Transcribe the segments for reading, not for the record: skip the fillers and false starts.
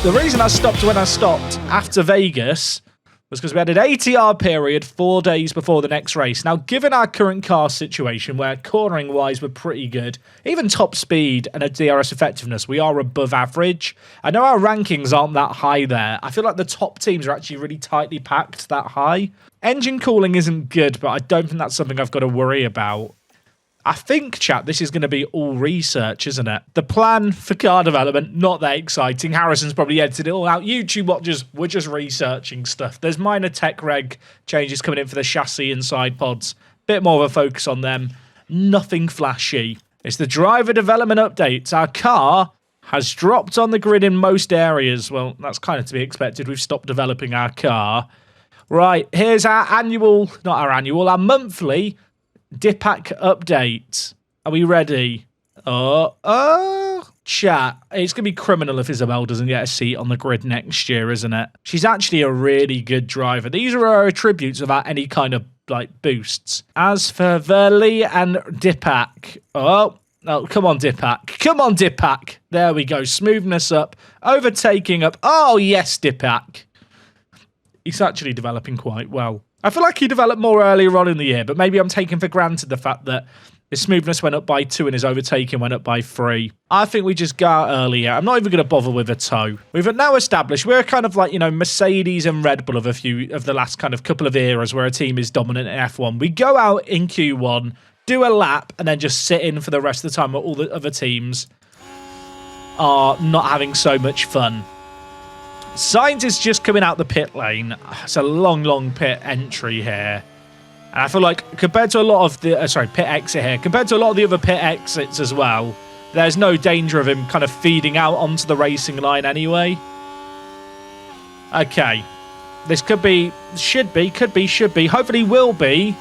The reason I stopped when I stopped after Vegas was because we had an 80-hour period 4 days before the next race. Now, given our current car situation, where cornering-wise we're pretty good, even top speed and a DRS effectiveness, we are above average. I know our rankings aren't that high there. I feel like the top teams are actually really tightly packed that high. Engine cooling isn't good, but I don't think that's something I've got to worry about. I think, chat, this is going to be all research, isn't it? The plan for car development, not that exciting. Harrison's probably edited it all out. YouTube watchers, we're just researching stuff. There's minor tech reg changes coming in for the chassis and side pods. Bit more of a focus on them. Nothing flashy. It's the driver development updates. Our car has dropped on the grid in most areas. Well, that's kind of to be expected. We've stopped developing our car. Right, here's our our monthly Dipac update. Are we ready? Chat. It's going to be criminal if Isabel doesn't get a seat on the grid next year, isn't it? She's actually a really good driver. These are her attributes without any kind of, like, boosts. As for Verli and Dipac. Oh, come on, Dipac. Come on, Dipac. There we go. Smoothness up. Overtaking up. Oh, yes, Dipac. He's actually developing quite well. I feel like he developed more earlier on in the year, but maybe I'm taking for granted the fact that his smoothness went up by 2 and his overtaking went up by 3. I think we just go out earlier. I'm not even going to bother with a toe. We've now established we're kind of like, you know, Mercedes and Red Bull of a few of the last kind of couple of eras where a team is dominant in F1. We go out in Q1, do a lap, and then just sit in for the rest of the time where all the other teams are not having so much fun. Sainz is just coming out the pit lane. It's a long pit entry here. And I feel like compared to a lot of the... pit exit here. Compared to a lot of the other pit exits as well, there's no danger of him kind of feeding out onto the racing line anyway. Okay. This could be... Should be. Hopefully will be.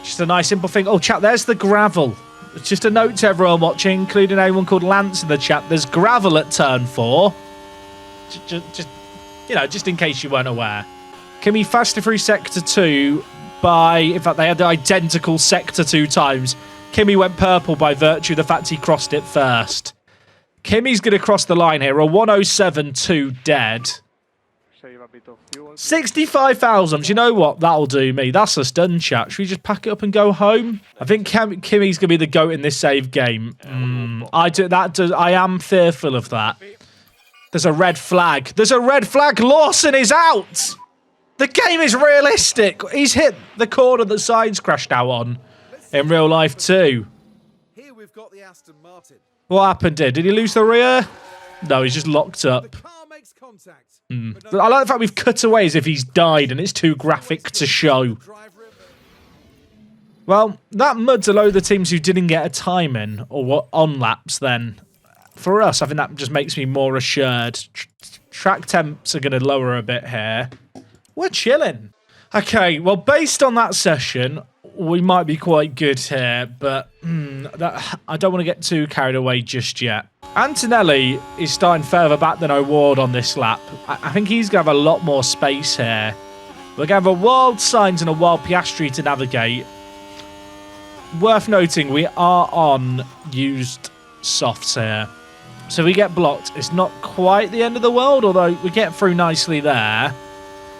Just a nice simple thing. Oh, chat, there's the gravel. It's just a note to everyone watching, including anyone called Lance in the chat. There's gravel at turn 4. Just you know, just in case you weren't aware. Kimi faster through Sector 2 by... In fact, they had the identical Sector 2 times. Kimi went purple by virtue of the fact he crossed it first. Kimi's going to cross the line here. A 107.2 dead. 65,000. You know what? That'll do me. That's us done, chat. Should we just pack it up and go home? I think Kimi's going to be the GOAT in this save game. I am fearful of that. There's a red flag. There's a red flag. Lawson is out. The game is realistic. He's hit the corner that Sainz crashed out on in real life too. Here we've got the Aston Martin. What happened here? Did he lose the rear? No, he's just locked up. The car makes contact. But I like the fact we've cut away as if he's died and it's too graphic to show. Well, that muds a load of the teams who didn't get a time in or were on laps then. For us, I think that just makes me more assured. Track temps are going to lower a bit here. We're chilling. Okay, well, based on that session, we might be quite good here, but I don't want to get too carried away just yet. Antonelli is starting further back than O'Ward on this lap. I think he's going to have a lot more space here. We're going to have a wild Sainz and a wild Piastri to navigate. Worth noting, we are on used softs here. So we get blocked. It's not quite the end of the world, although we get through nicely there.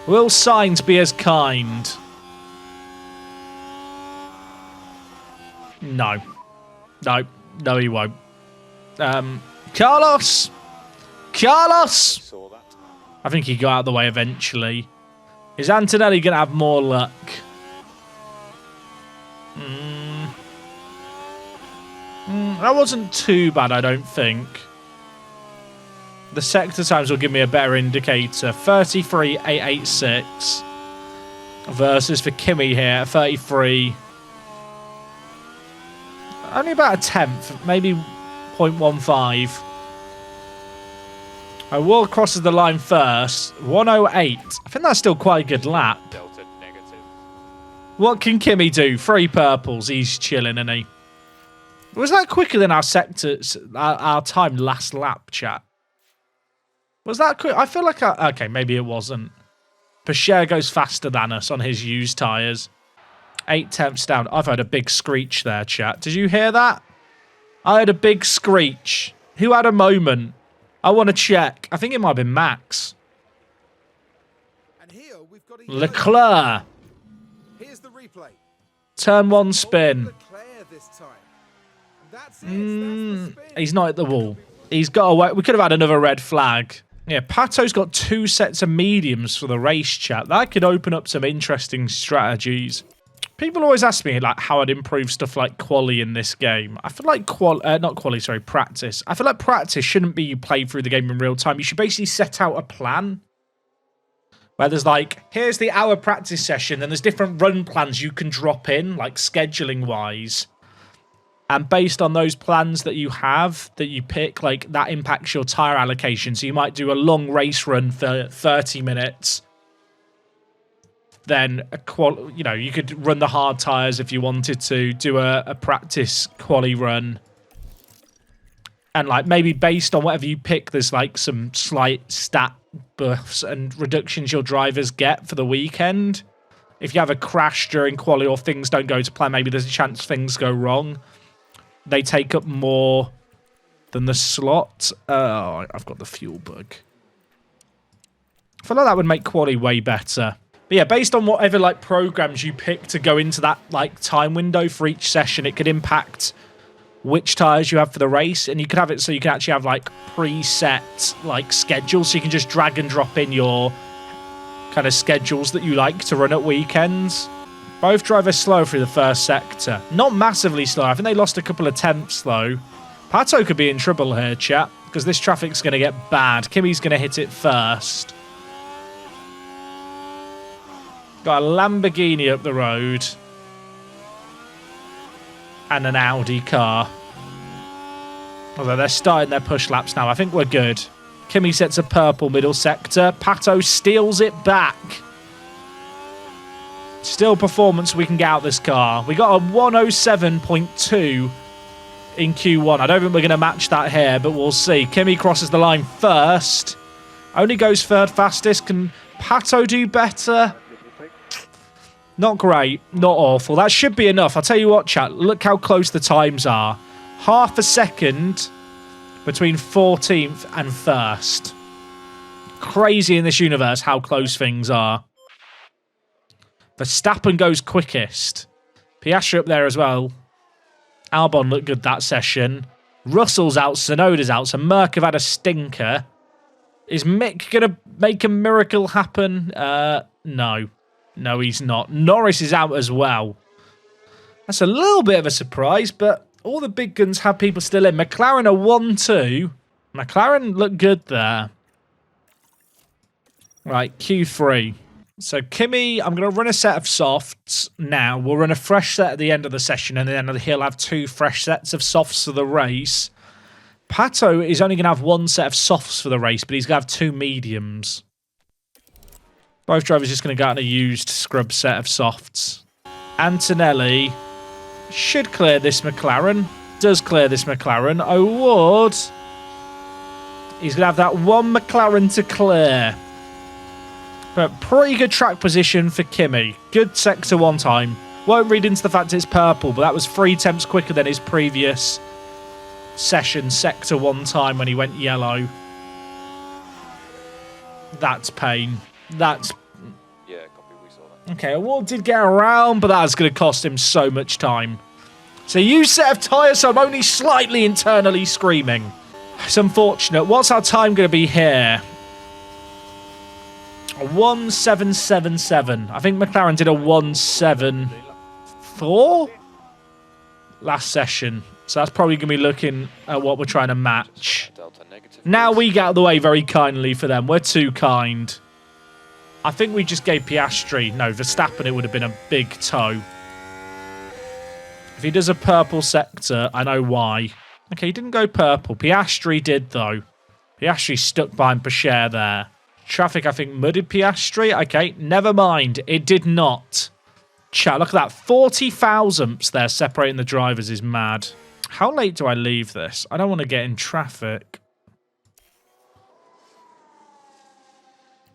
Will Sainz be as kind? No. No, he won't. Carlos! I think he got out of the way eventually. Is Antonelli going to have more luck? That wasn't too bad, I don't think. The sector times will give me a better indicator. 33.886 versus for Kimi here, 33. Only about a tenth, maybe 0.15. O'Ward crosses the line first. 108. I think that's still quite a good lap. What can Kimi do? 3 purples. He's chilling, isn't he? Was that quicker than our sectors, our time last lap, chat? Was that quick? I feel like... okay, maybe it wasn't. Pacher goes faster than us on his used tyres. 8 tenths down. I've heard a big screech there, chat. Did you hear that? I heard a big screech. Who had a moment? I want to check. I think it might have been Max. And here we've got a Leclerc. Here's the replay. Turn 1 spin. Leclerc this time. And that's it. That's the spin. He's not at the wall. He's got away. We could have had another red flag. Yeah, Pato's got 2 sets of mediums for the race, chat. That could open up some interesting strategies. People always ask me like how I'd improve stuff like quali in this game. I feel like practice. I feel like practice shouldn't be you play through the game in real time. You should basically set out a plan where there's like, here's the hour practice session, and there's different run plans you can drop in, like scheduling wise. And based on those plans that you have, that you pick, like that impacts your tire allocation. So you might do a long race run for 30 minutes. Then you could run the hard tires if you wanted to, do a practice quali run. And like maybe based on whatever you pick, there's like some slight stat buffs and reductions your drivers get for the weekend. If you have a crash during quali or things don't go to plan, maybe there's a chance things go wrong. They take up more than the slot. Oh, I've got the fuel bug. I feel like that would make quali way better. But yeah, based on whatever like programs you pick to go into that like time window for each session, it could impact which tires you have for the race, and you could have it so you can actually have like preset like schedules, so you can just drag and drop in your kind of schedules that you like to run at weekends. Both drivers slow through the first sector. Not massively slow. I think they lost a couple of tenths though. Pato could be in trouble here, chat, because this traffic's going to get bad. Kimi's going to hit it first. Got a Lamborghini up the road. And an Audi car. Although they're starting their push laps now. I think we're good. Kimi sets a purple middle sector. Pato steals it back. Still performance we can get out this car. We got a 107.2 in Q1. I don't think we're going to match that here, but we'll see. Kimi crosses the line first. Only goes third fastest. Can Pato do better? Not great, not awful. That should be enough. I'll tell you what, chat. Look how close the times are. Half a second between 14th and 1st. Crazy in this universe how close things are. Verstappen goes quickest. Piastri up there as well. Albon looked good that session. Russell's out, Tsunoda's out, so Merc have had a stinker. Is Mick going to make a miracle happen? No. No, he's not. Norris is out as well. That's a little bit of a surprise, but all the big guns have people still in. McLaren are 1-2. McLaren look good there. Right, Q3. So Kimi, I'm going to run a set of softs now. We'll run a fresh set at the end of the session, and then he'll have 2 fresh sets of softs for the race. Pato is only going to have 1 set of softs for the race, but he's going to have 2 mediums. Both drivers just going to go out in a used scrub set of softs. Antonelli should clear this McLaren. Does clear this McLaren. O'Ward. He's going to have that 1 McLaren to clear. But pretty good track position for Kimi. Good sector 1 time. Won't read into the fact it's purple, but that was 3 tenths quicker than his previous session sector 1 time when he went yellow. That's pain. That's... Yeah, copy, we saw that. Okay, Award did get around, but that's going to cost him so much time. So used set of tyres, so I'm only slightly internally screaming. It's unfortunate. What's our time going to be here? 1777. I think McLaren did a 174 last session. So that's probably going to be looking at what we're trying to match. Now we get out of the way very kindly for them. We're too kind. I think we just gave Piastri... No, Verstappen, it would have been a big toe. If he does a purple sector, I know why. Okay, he didn't go purple. Piastri did, though. Piastri stuck behind Pacher there. Traffic, I think, mudded Piastri. Okay, never mind. It did not. Chat, look at that. 40 thousandths there separating the drivers is mad. How late do I leave this? I don't want to get in traffic.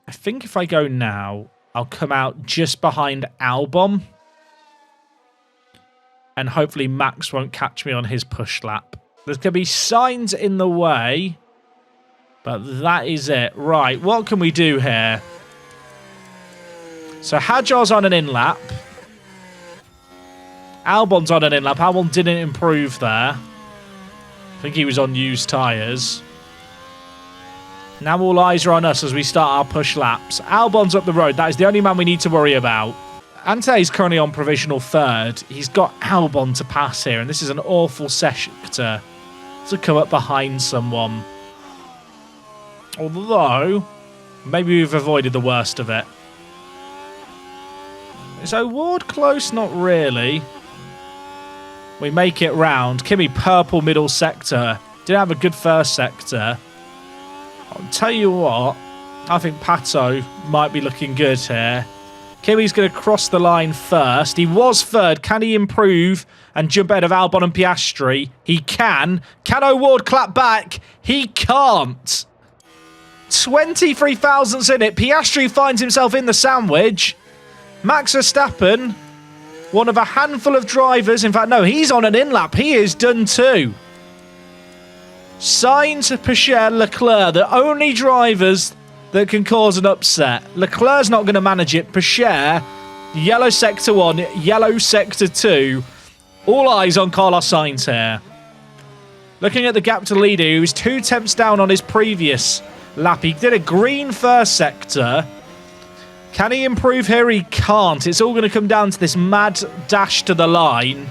I think if I go now, I'll come out just behind Albon. And hopefully Max won't catch me on his push lap. There's going to be signs in the way. But that is it. Right, what can we do here? So Hadjar's on an in-lap. Albon's on an in-lap. Albon didn't improve there. I think he was on used tyres. Now all eyes are on us as we start our push laps. Albon's up the road. That is the only man we need to worry about. Ante is currently on provisional third. He's got Albon to pass here, and this is an awful sector to come up behind someone. Although, maybe we've avoided the worst of it. Is O'Ward close? Not really. We make it round. Kimi, purple middle sector. Didn't have a good first sector. I'll tell you what. I think Pato might be looking good here. Kimi's going to cross the line first. He was third. Can he improve and jump ahead of Albon and Piastri? He can. Can O'Ward clap back? He can't. 23 thousandths in it. Piastri finds himself in the sandwich. Max Verstappen, one of a handful of drivers. In fact, no, he's on an in-lap. He is done too. Sainz, Pichert, Leclerc, the only drivers that can cause an upset. Leclerc's not going to manage it. Pichert, yellow sector 1, yellow sector 2. All eyes on Carlos Sainz here. Looking at the gap to leader, he was 2 tenths down on his previous lap. He did a green first sector. Can he improve here? He can't. It's all going to come down to this mad dash to the line.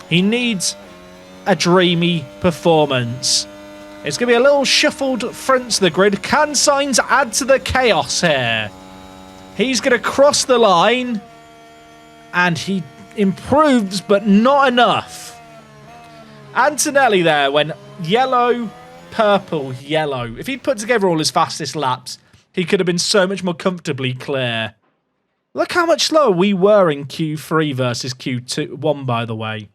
He needs a dreamy performance. It's going to be a little shuffled front to the grid. Can Sainz add to the chaos here? He's going to cross the line. And he improves, but not enough. Antonelli there went yellow, purple, yellow. If he'd put together all his fastest laps, he could have been so much more comfortably clear. Look how much slower we were in Q3 versus Q1, by the way.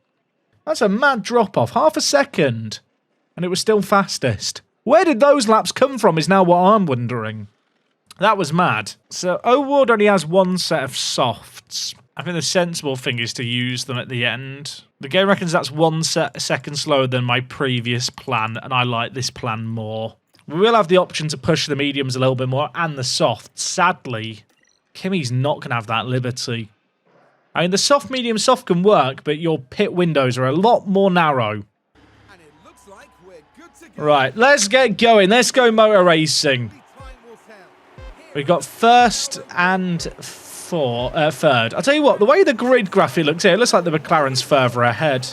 That's a mad drop-off. Half a second. And it was still fastest. Where did those laps come from is now what I'm wondering. That was mad. So O'Ward only has one set of softs. I think the sensible thing is to use them at the end. The game reckons that's 1 second slower than my previous plan, and I like this plan more. We will have the option to push the mediums a little bit more and the softs. Sadly, Kimi's not going to have that liberty. I mean, the soft, medium, soft can work, but your pit windows are a lot more narrow. And it looks like we're good to go. Right, let's get going. Let's go motor racing. Time will tell. We've got first and third. I'll tell you what, the way the grid graphic looks here, it looks like the McLaren's further ahead.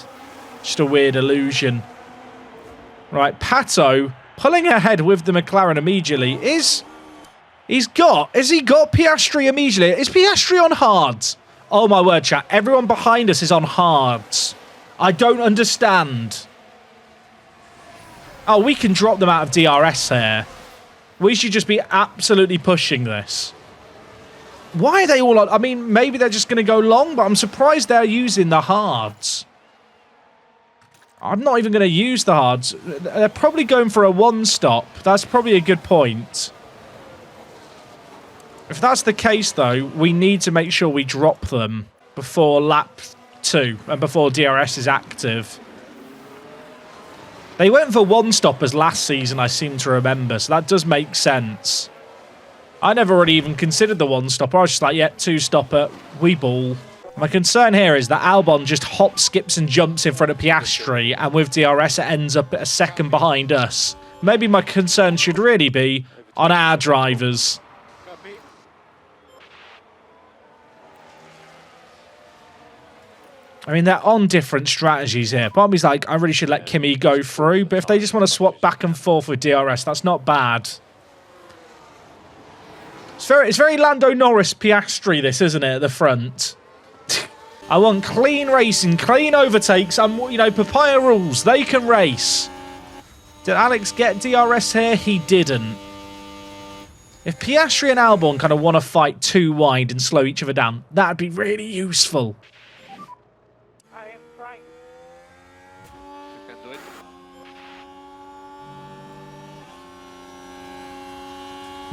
Just a weird illusion. Right, Pato pulling ahead with the McLaren immediately. Has he got Piastri immediately? Is Piastri on hards? Oh my word, chat. Everyone behind us is on hards. I don't understand. Oh, we can drop them out of DRS here. We should just be absolutely pushing this. Why are they all on? I mean, maybe they're just going to go long, but I'm surprised they're using the hards. I'm not even going to use the hards. They're probably going for a one-stop. That's probably a good point. If that's the case, though, we need to make sure we drop them before lap 2 and before DRS is active. They went for one-stoppers last season, I seem to remember, so that does make sense. I never really even considered the one-stopper. I was just like, yeah, two-stopper, we ball. My concern here is that Albon just hops, skips and jumps in front of Piastri, and with DRS it ends up a second behind us. Maybe my concern should really be on our drivers. I mean, they're on different strategies here. Part of me's like, I really should let Kimi go through, but if they just want to swap back and forth with DRS, that's not bad. It's very Lando Norris Piastri, this, isn't it, at the front? I want clean racing, clean overtakes. Papaya rules. They can race. Did Alex get DRS here? He didn't. If Piastri and Albon kind of want to fight too wide and slow each other down, that'd be really useful. I am trying. You can do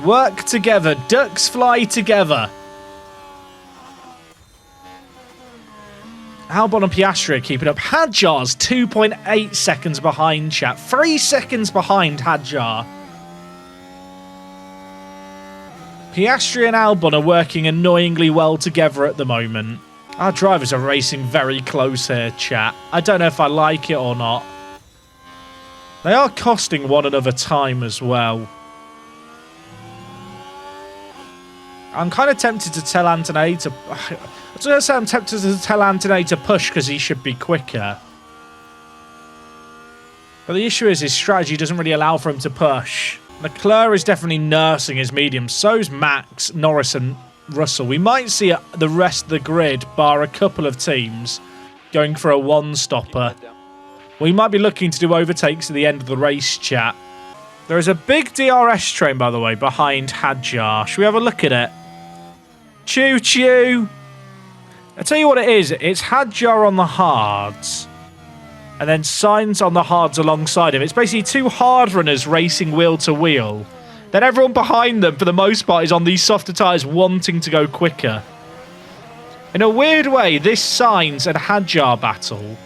it. Work together. Ducks fly together. Albon and Piastri are keeping up. Hadjar's 2.8 seconds behind, chat. 3 seconds behind Hadjar. Piastri and Albon are working annoyingly well together at the moment. Our drivers are racing very close here, chat. I don't know if I like it or not. They are costing one another time as well. I'm kind of tempted to tell Antonelli to... I was going to say I'm tempted to tell Antonelli to push because he should be quicker. But the issue is his strategy doesn't really allow for him to push. Leclerc is definitely nursing his medium. So's Max, Norris and Russell. We might see the rest of the grid, bar a couple of teams, going for a one-stopper. We might be looking to do overtakes at the end of the race, chat. There is a big DRS train, by the way, behind Hadjar. Should we have a look at it? Choo-choo! I'll tell you what it is. It's Hadjar on the hards. And then Sainz on the hards alongside him. It's basically two hard runners racing wheel to wheel. Then everyone behind them, for the most part, is on these softer tyres wanting to go quicker. In a weird way, this Sainz and Hadjar battle,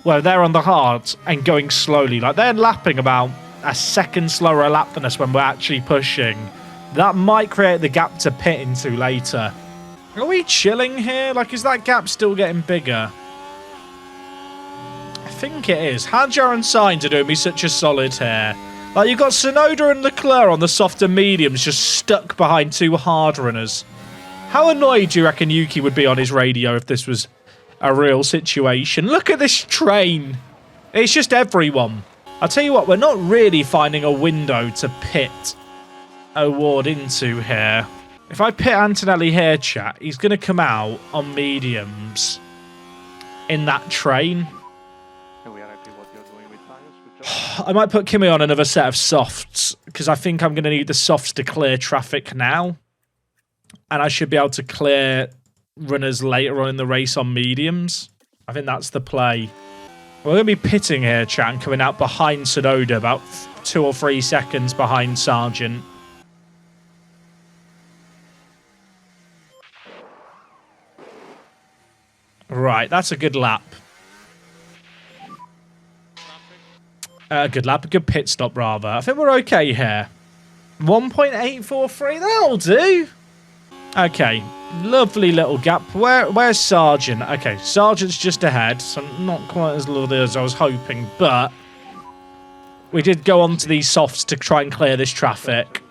well, they're on the hards and going slowly. Like, they're lapping about a second slower a lap than us when we're actually pushing. That might create the gap to pit into later. Are we chilling here? Like, is that gap still getting bigger? I think it is. Hadjar and Sainz are doing me such a solid here. Like, you've got Tsunoda and Leclerc on the softer mediums just stuck behind two hard runners. How annoyed do you reckon Yuki would be on his radio if this was a real situation? Look at this train. It's just everyone. I'll tell you what, we're not really finding a window to pit Award into here. If I pit Antonelli here, chat, he's going to come out on mediums in that train. I might put Kimi on another set of softs because I think I'm going to need the softs to clear traffic now. And I should be able to clear runners later on in the race on mediums. I think that's the play. We're going to be pitting here, chat, and coming out behind Tsunoda, about 2 or 3 seconds behind Sargent. Right, that's a good lap. A good lap, a good pit stop, rather. I think we're okay here. 1.843, that'll do. Okay, lovely little gap. Where's Sargent? Okay, Sargent's just ahead, so not quite as lovely as I was hoping, but we did go on to these softs to try and clear this traffic.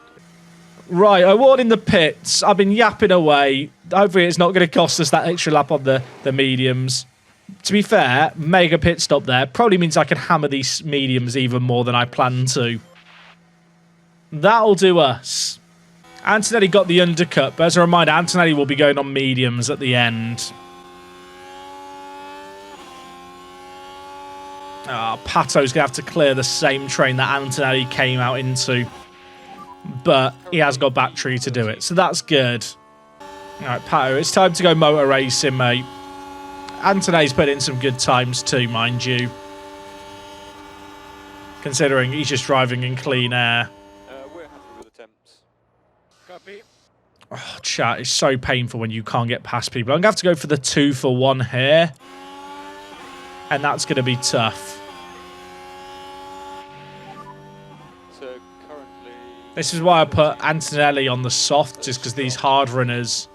Right, Award in the pits. I've been yapping away. Hopefully it's not going to cost us that extra lap on the mediums. To be fair, mega pit stop there probably means I can hammer these mediums even more than I plan to. That'll do us. Antonelli got the undercut, but as a reminder, Antonelli will be going on mediums at the end. Pato's going to have to clear the same train that Antonelli came out into. But he has got battery to do it, so that's good. Alright, Pato, it's time to go motor racing, mate. Antonelli's put in some good times too, mind you. Considering he's just driving in clean air. We're happy with attempts. Copy. Oh, chat, it's so painful when you can't get past people. I'm going to have to go for the 2 for 1 here. And that's going to be tough. So currently... This is why I put Antonelli on the soft, just because these hard runners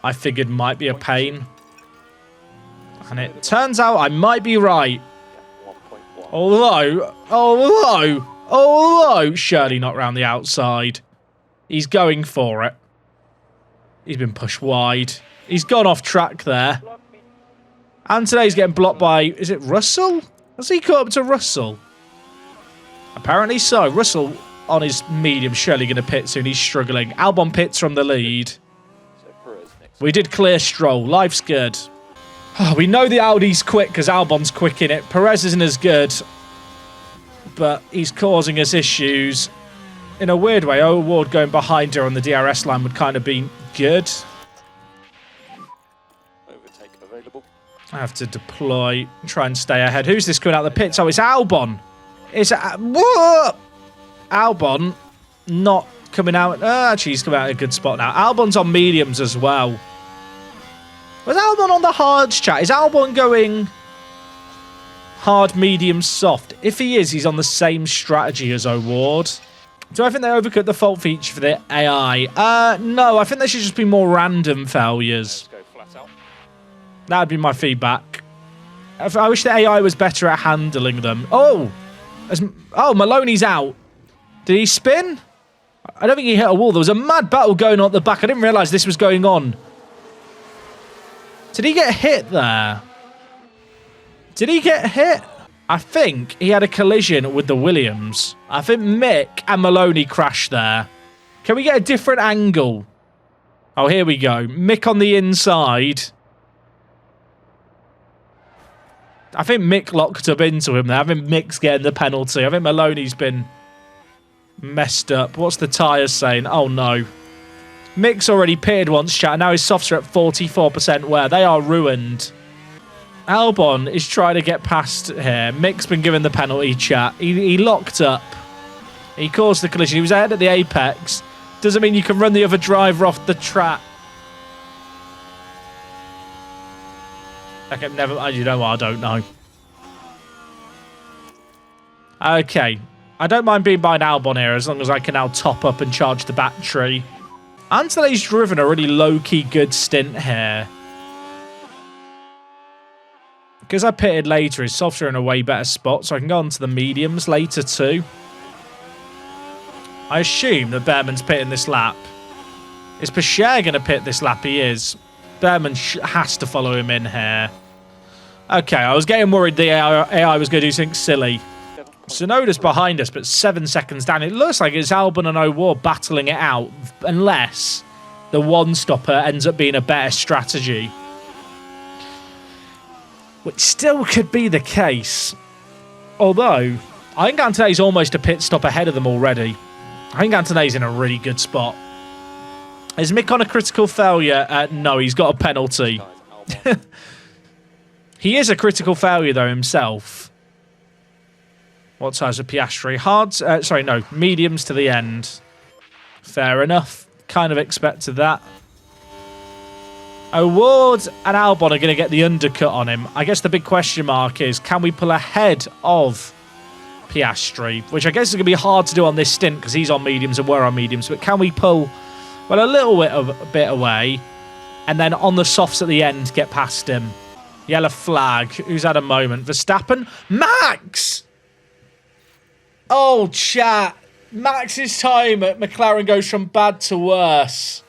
I figured might be a pain. And it turns out I might be right. 1.1. Although, surely not round the outside. He's going for it. He's been pushed wide. He's gone off track there. And today's getting blocked by, is it Russell? Has he caught up to Russell? Apparently so. Russell on his medium, surely going to pit soon. He's struggling. Albon pits from the lead. We did clear Stroll. Life's good. Oh, we know the Audi's quick because Albon's quick in it. Perez isn't as good, but he's causing us issues. In a weird way, Award going behind her on the DRS line would kind of be good. Overtake available. I have to deploy, try and stay ahead. Who's this coming out of the pits? Oh, it's Albon. It's Albon not coming out. Actually, he's coming out in a good spot now. Albon's on mediums as well. Was Albon on the hards, chat? Is Albon going hard, medium, soft? If he is, he's on the same strategy as Award. Do I think they overcooked the fault feature for the AI? No, I think there should just be more random failures. Let's go flat out. That would be my feedback. I wish the AI was better at handling them. Oh! Maloney's out. Did he spin? I don't think he hit a wall. There was a mad battle going on at the back. I didn't realise this was going on. Did he get hit there? Did he get hit? I think he had a collision with the Williams. I think Mick and Maloney crashed there. Can we get a different angle? Oh, here we go. Mick on the inside. I think Mick locked up into him there. I think Mick's getting the penalty. I think Maloney's been messed up. What's the tyres saying? Oh, no. Mick's already pitted once, chat, and now his softs are at 44% wear. They are ruined. Albon is trying to get past here. Mick's been given the penalty, chat. He locked up. He caused the collision. He was ahead at the apex. Doesn't mean you can run the other driver off the track. Okay, never. You know what? I don't know. Okay. I don't mind being behind Albon here as long as I can now top up and charge the battery. Antonelli's driven a really low-key good stint here. Because I pitted later, his softs are in a way better spot, so I can go on to the mediums later too. I assume that Behrman's pitting this lap. Is Pacher going to pit this lap? He is. Behrman has to follow him in here. Okay, I was getting worried the AI was going to do something silly. Sonoda's behind us, but 7 seconds down. It looks like it's Albon and O'Ward battling it out, unless the one-stopper ends up being a better strategy. Which still could be the case. Although, I think Antonelli's almost a pit stop ahead of them already. I think Antonelli's in a really good spot. Is Mick on a critical failure? No, he's got a penalty. He is a critical failure, though, himself. What size of Piastri? Mediums to the end. Fair enough. Kind of expected that. O'Ward and Albon are going to get the undercut on him. I guess the big question mark is, can we pull ahead of Piastri? Which I guess is going to be hard to do on this stint because he's on mediums and we're on mediums. But can we pull, well, a little bit away and then on the softs at the end get past him? Yellow flag. Who's had a moment? Verstappen? Max! Oh, chat. Max's time at McLaren goes from bad to worse.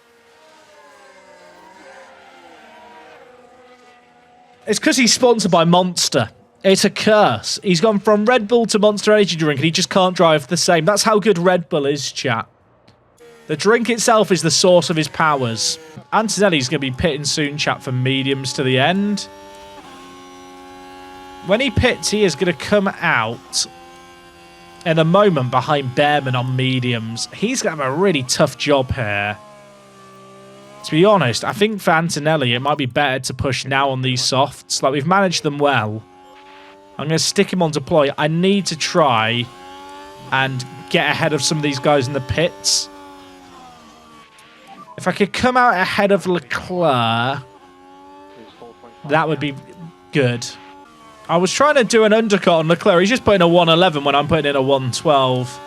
It's because he's sponsored by Monster. It's a curse. He's gone from Red Bull to Monster Energy Drink and he just can't drive the same. That's how good Red Bull is, chat. The drink itself is the source of his powers. Antonelli's going to be pitting soon, chat, for mediums to the end. When he pits, he is going to come out in a moment behind Behrman on mediums. He's going to have a really tough job here. To be honest, I think for Antonelli, it might be better to push now on these softs. Like, we've managed them well. I'm going to stick him on deploy. I need to try and get ahead of some of these guys in the pits. If I could come out ahead of Leclerc, that would be good. I was trying to do an undercut on Leclerc. He's just putting a 111 when I'm putting in a 112.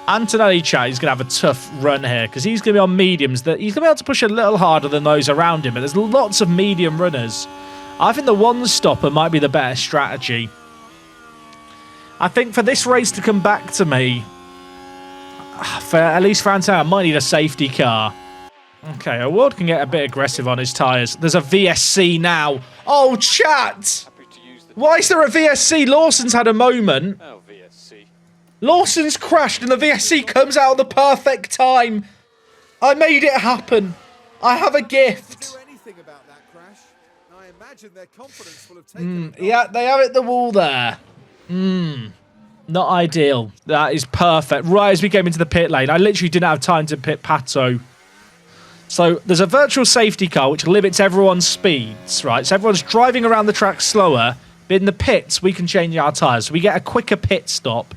Antonelli, chat, is going to have a tough run here because he's going to be on mediums. He's going to be able to push a little harder than those around him, but there's lots of medium runners. I think the one-stopper might be the better strategy. I think for this race to come back to me, at least for Antonelli, I might need a safety car. Okay, O'Ward can get a bit aggressive on his tyres. There's a VSC now. Oh, chat! Why is there a VSC? Lawson's had a moment. Oh, VSC. Lawson's crashed and the VSC comes out at the perfect time. I made it happen. I have a gift. Do anything about that crash. I imagine their confidence will have taken Yeah, they have it the wall there. Not ideal. That is perfect. Right as we came into the pit lane, I literally didn't have time to pit Pato. So there's a virtual safety car which limits everyone's speeds, right? So everyone's driving around the track slower, but in the pits, we can change our tyres. So we get a quicker pit stop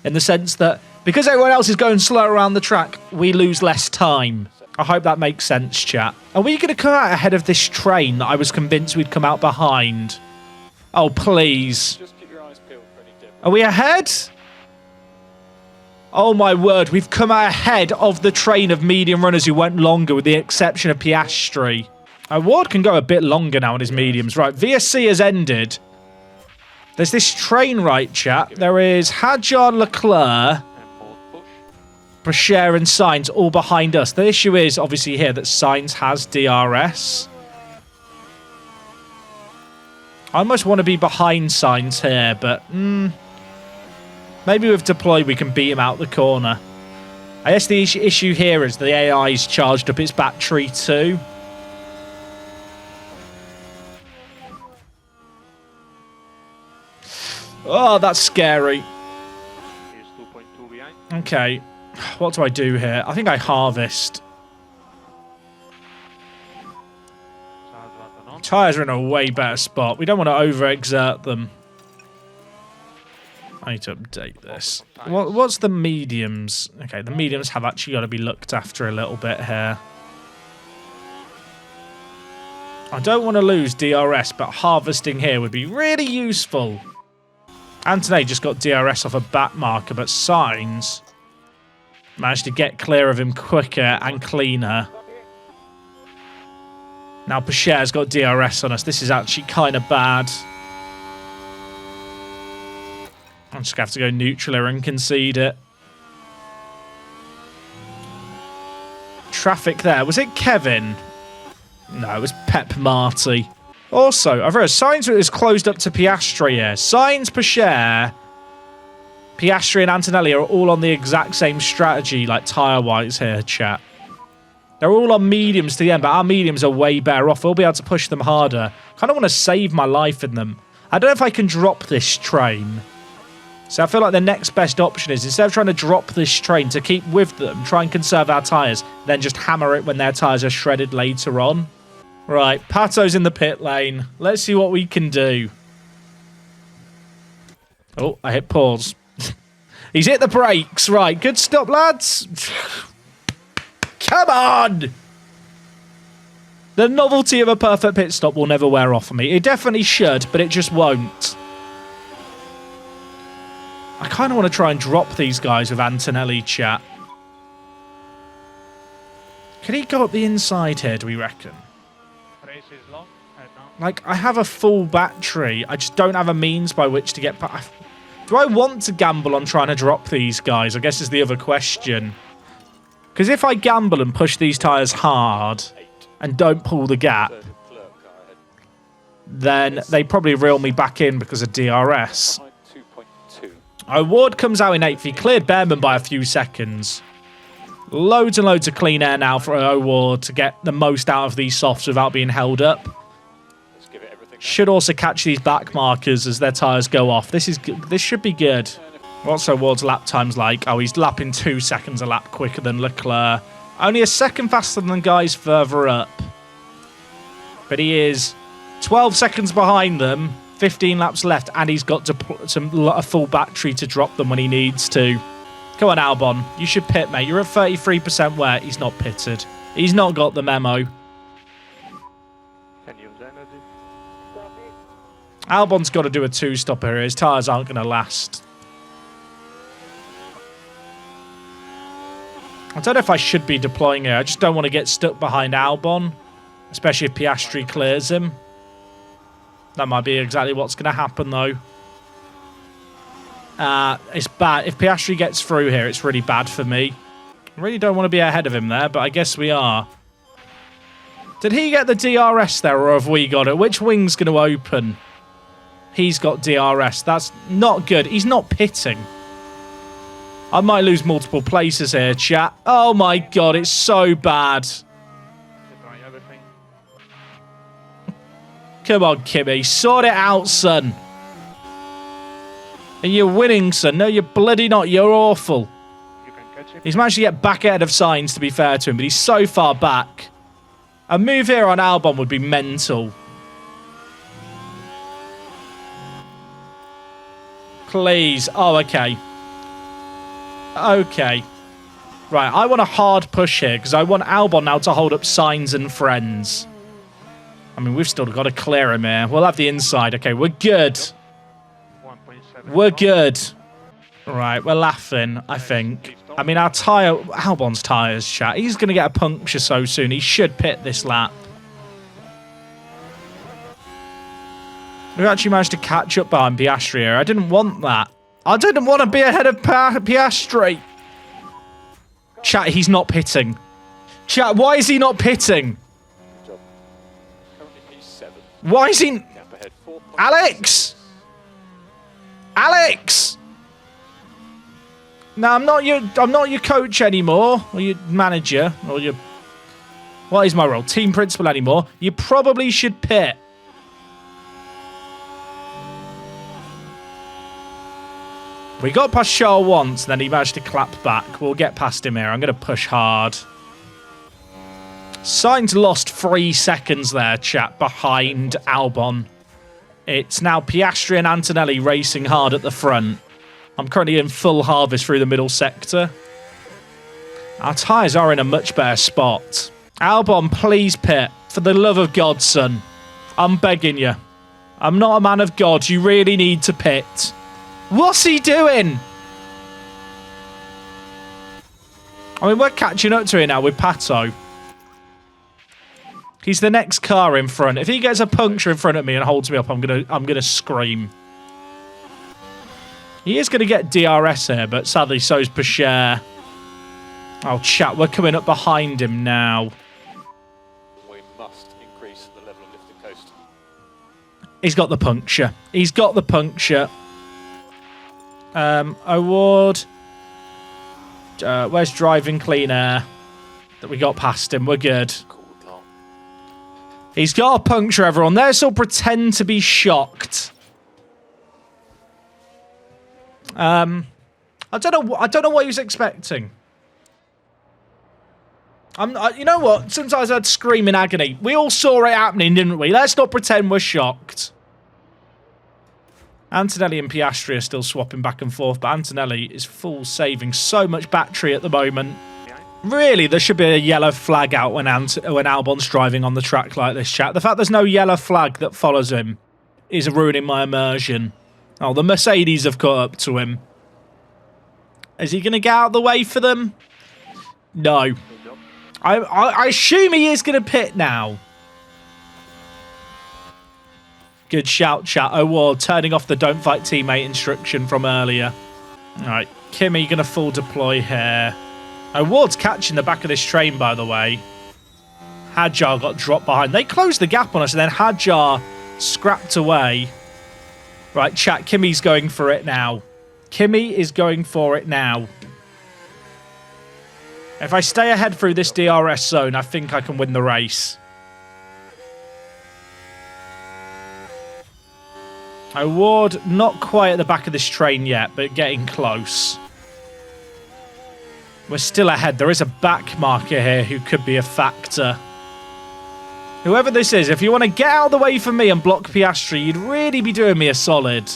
in the sense that because everyone else is going slow around the track, we lose less time. I hope that makes sense, chat. Are we going to come out ahead of this train that I was convinced we'd come out behind? Oh, please. Just keep your eyes peeled for any dip. Are we ahead? Oh my word, we've come ahead of the train of medium runners who went longer with the exception of Piastri. Ward can go a bit longer now on his mediums. Right, VSC has ended. There's this train right, chat. There is Hadjar, Leclerc, Brashear and Sainz all behind us. The issue is obviously here that Sainz has DRS. I almost want to be behind Sainz here, but maybe with deploy we can beat him out the corner. I guess the issue here is the AI's charged up its battery too. Oh, that's scary. Okay. What do I do here? I think I harvest. Tyres are in a way better spot. We don't want to overexert them. I need to update this. What's the mediums? Okay, the mediums have actually got to be looked after a little bit here. I don't want to lose DRS, but harvesting here would be really useful. Anthony just got DRS off a back marker, but Sainz managed to get clear of him quicker and cleaner. Now Brashear's got DRS on us. This is actually kind of bad. I'm just going to have to go neutral here and concede it. Traffic there. Was it Kevin? No, it was Pep Marty. Also, I've realized Sainz is closed up to Piastri here. Sainz, Brashear, Piastri and Antonelli are all on the exact same strategy, like tyre-wise here, chat. They're all on mediums to the end, but our mediums are way better off. We'll be able to push them harder. Kind of want to save my life in them. I don't know if I can drop this train. So I feel like the next best option is, instead of trying to drop this train, to keep with them, try and conserve our tyres, then just hammer it when their tyres are shredded later on. Right, Pato's in the pit lane. Let's see what we can do. Oh, I hit pause. He's hit the brakes. Right, good stop, lads. Come on! The novelty of a perfect pit stop will never wear off of me. It definitely should, but it just won't. I kind of want to try and drop these guys with Antonelli, chat. Can he go up the inside here, do we reckon? Like, I have a full battery. I just don't have a means by which to get past. Do I want to gamble on trying to drop these guys? I guess is the other question. Because if I gamble and push these tyres hard and don't pull the gap, then they probably reel me back in because of DRS. Ward comes out in 8th. He cleared Behrman by a few seconds. Loads and loads of clean air now for Ward to get the most out of these softs without being held up. Should also catch these back markers as their tyres go off. This should be good. What's Ward's lap times like? Oh, he's lapping 2 seconds a lap quicker than Leclerc. Only a second faster than guys further up. But he is 12 seconds behind them. 15 laps left, and he's got a full battery to drop them when he needs to. Come on, Albon. You should pit, mate. You're at 33% wet. He's not pitted. He's not got the memo. Albon's got to do a 2-stopper here. His tyres aren't going to last. I don't know if I should be deploying here. I just don't want to get stuck behind Albon, especially if Piastri clears him. That might be exactly what's going to happen, though. It's bad. If Piastri gets through here, it's really bad for me. I really don't want to be ahead of him there, but I guess we are. Did he get the DRS there, or have we got it? Which wing's going to open? He's got DRS. That's not good. He's not pitting. I might lose multiple places here, chat. Oh my god, it's so bad. Come on, Kimmy. Sort it out, son. And you're winning, son. No, you're bloody not. You're awful. He's managed to get back ahead of Sainz, to be fair to him, but he's so far back. A move here on Albon would be mental. Please. Oh, okay. Okay. Right, I want a hard push here because I want Albon now to hold up Sainz and friends. I mean, we've still got to clear him here. We'll have the inside. Okay, we're good. We're good. Right, we're laughing, I think. I mean, our tyre... Albon's tyres, chat. He's going to get a puncture so soon. He should pit this lap. We actually managed to catch up behind Piastri here. I didn't want that. I didn't want to be ahead of Piastri. Chat, he's not pitting. Chat, why is he not pitting? Why is he... Alex! Alex! No, I'm not your coach anymore, or your manager, or your... What is my role? Team principal anymore. You probably should pit. We got past Charles once, then he managed to clap back. We'll get past him here. I'm going to push hard. Sainz lost 3 seconds there, chat, behind Albon. It's now Piastri and Antonelli racing hard at the front. I'm currently in full harvest through the middle sector. Our tyres are in a much better spot. Albon, please pit. For the love of God, son. I'm begging you. I'm not a man of God. You really need to pit. What's he doing? I mean, we're catching up to it now with Pato. He's the next car in front. If he gets a puncture in front of me and holds me up, I'm gonna scream. He is gonna get DRS here, but sadly so's Pasher. Oh, chat, we're coming up behind him now. We must increase the level of lifted coast. He's got the puncture. He's got the puncture. Award. Where's driving clean air? That we got past him. We're good. He's got a puncture, everyone. Let's all pretend to be shocked. I don't know what he was expecting. You know what? Sometimes I'd scream in agony. We all saw it happening, didn't we? Let's not pretend we're shocked. Antonelli and Piastri are still swapping back and forth, but Antonelli is full saving so much battery at the moment. Really, there should be a yellow flag out when Albon's driving on the track like this, chat. The fact there's no yellow flag that follows him is ruining my immersion. Oh, the Mercedes have caught up to him. Is he going to get out of the way for them? No. I assume he is going to pit now. Good shout, chat. Award turning off the don't fight teammate instruction from earlier. All right, Kimi going to full deploy here. Award's catching the back of this train, by the way. Hadjar got dropped behind. They closed the gap on us, and then Hadjar scrapped away. Right, chat, Kimi's going for it now. Kimi is going for it now. If I stay ahead through this DRS zone, I think I can win the race. Award not quite at the back of this train yet, but getting close. We're still ahead. There is a back marker here who could be a factor. Whoever this is, if you want to get out of the way for me and block Piastri, you'd really be doing me a solid.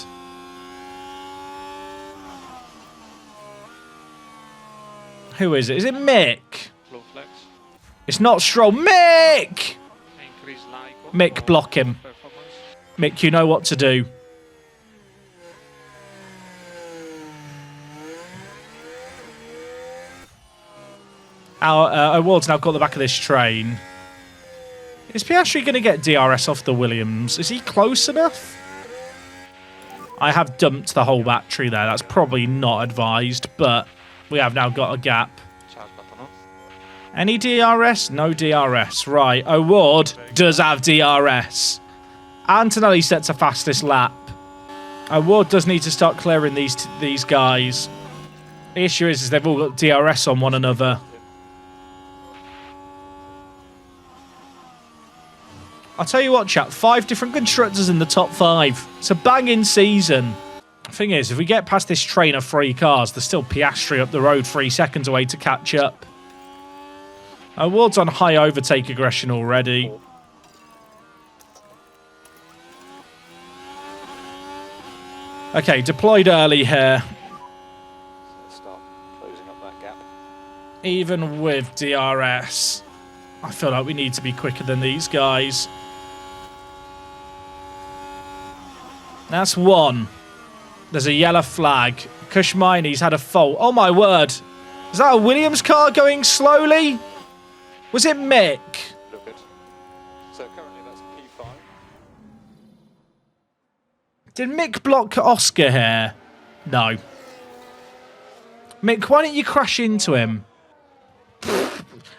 Who is it? Is it Mick? It's not Stroll. Mick! Mick, block him. Mick, you know what to do. Our Award's now got the back of this train. Is Piastri going to get DRS off the Williams? Is he close enough? I have dumped the whole battery there. That's probably not advised, but we have now got a gap. Any DRS? No DRS. Right, Award does have DRS. Antonelli sets a fastest lap. Award does need to start clearing these guys. The issue is they've all got DRS on one another. I'll tell you what, chat. 5 different constructors in the top 5. It's a banging season. The thing is, if we get past this train of 3 cars, there's still Piastri up the road 3 seconds away to catch up. Award's on high overtake aggression already. Okay, deployed early here. Start closing up that gap. Even with DRS, I feel like we need to be quicker than these guys. That's 1. There's a yellow flag. Kushmini's had a fault. Oh, my word. Is that a Williams car going slowly? Was it Mick? Look good. So currently that's P5. Did Mick block Oscar here? No. Mick, why don't you crash into him?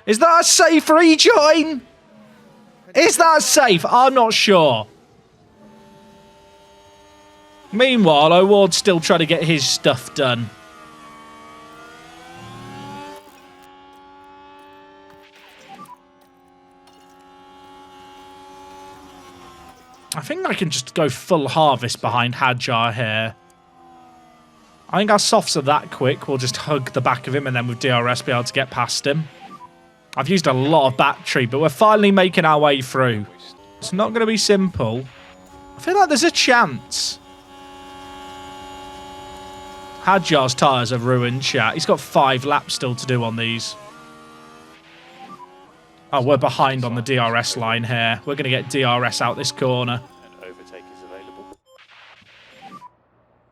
Is that a safe rejoin? Is that safe? I'm not sure. Meanwhile, O'Ward's still trying to get his stuff done. I think I can just go full harvest behind Hadjar here. I think our softs are that quick. We'll just hug the back of him and then with DRS be able to get past him. I've used a lot of battery, but we're finally making our way through. It's not going to be simple. I feel like there's a chance. Hadjar's tyres are ruined, chat. He's got 5 laps still to do on these. Oh, we're behind on the DRS line here. We're going to get DRS out this corner. An overtake is available.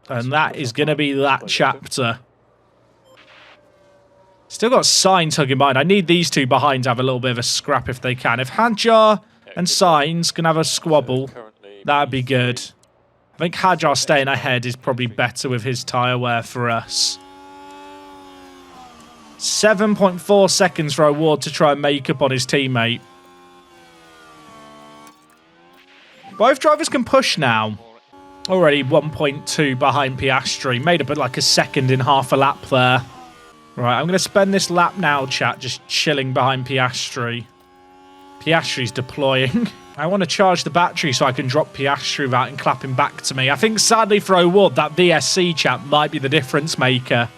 And that is going to be that chapter. Still got Sainz hugging behind. I need these two behind to have a little bit of a scrap if they can. If Hadjar and Sainz can have a squabble, that'd be good. I think Hadjar staying ahead is probably better with his tyre wear for us. 7.4 seconds for O'Ward to try and make up on his teammate. Both drivers can push now. Already 1.2 behind Piastri. Made up at like a second in half a lap there. Right, I'm going to spend this lap now, chat, just chilling behind Piastri. Piastri's deploying. I want to charge the battery so I can drop Piastri without him clapping back to me. I think, sadly for O'Ward, that VSC, chat, might be the difference maker.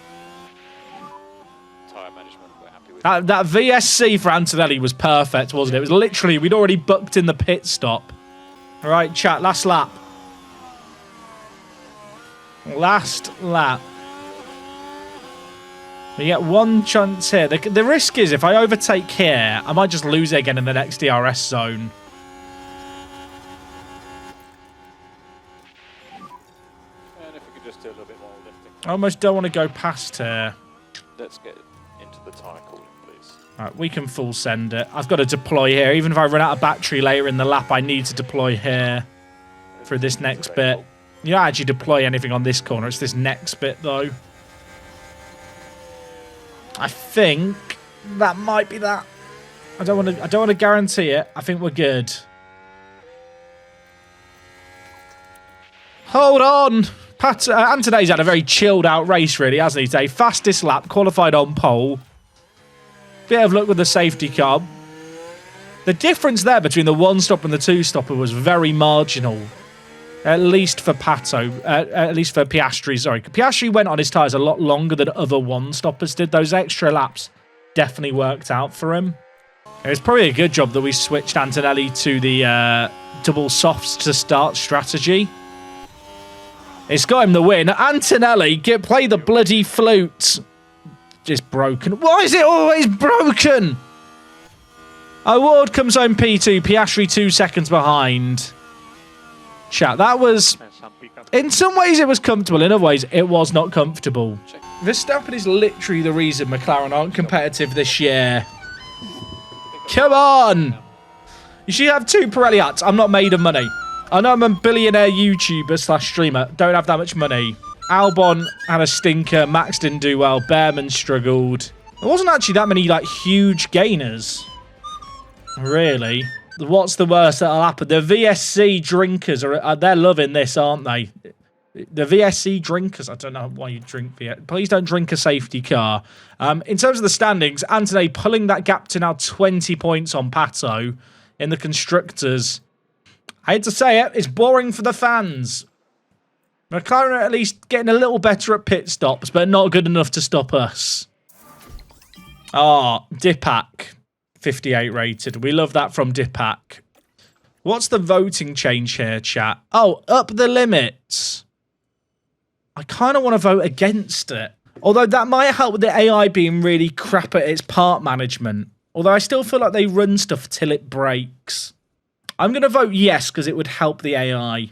Tyre management, we're happy with That VSC for Antonelli was perfect, wasn't it? It was literally, we'd already booked in the pit stop. All right, chat, last lap. Last lap. We get one chance here. The risk is if I overtake here, I might just lose it again in the next DRS zone. And if we could just do a little bit more lifting. I almost don't want to go past here. Let's get into the tyre cooling, please. Right, we can full send it. I've got to deploy here. Even if I run out of battery later in the lap, I need to deploy here for this next bit. You don't actually deploy anything on this corner. It's this next bit, though. I think that might be that. I don't want to guarantee it. I think we're good. Hold on. Antonelli's had a very chilled out race, really, hasn't he, today? Fastest lap, qualified on pole. Bit of luck with the safety car. The difference there between the one-stopper and the two-stopper was very marginal. At least for at least for Piastri, sorry. Piastri went on his tyres a lot longer than other one-stoppers did. Those extra laps definitely worked out for him. It was probably a good job that we switched Antonelli to the double softs to start strategy. It's got him the win. Antonelli, play the bloody flute. Just broken. Why is it always broken? O'Ward comes home P2. Piastri 2 seconds behind. Chat, that was... In some ways it was comfortable. In other ways, it was not comfortable. Verstappen is literally the reason McLaren aren't competitive this year. Come on! You should have 2 Pirelli hats. I'm not made of money. I know I'm a billionaire YouTuber / streamer. Don't have that much money. Albon had a stinker. Max didn't do well. Behrman struggled. There wasn't actually that many, like, huge gainers. Really. What's the worst that'll happen? The VSC drinkers, they're loving this, aren't they? The VSC drinkers, I don't know why you drink VSC. Please don't drink a safety car. In terms of the standings, Antonelli pulling that gap to now 20 points on Pato in the Constructors. I hate to say it, it's boring for the fans. McLaren are at least getting a little better at pit stops, but not good enough to stop us. Ah, Dipak. 58 rated. We love that from Dipak. What's the voting change here, chat? Oh, up the limits. I kind of want to vote against it. Although that might help with the AI being really crap at its part management. Although I still feel like they run stuff till it breaks. I'm going to vote yes because it would help the AI.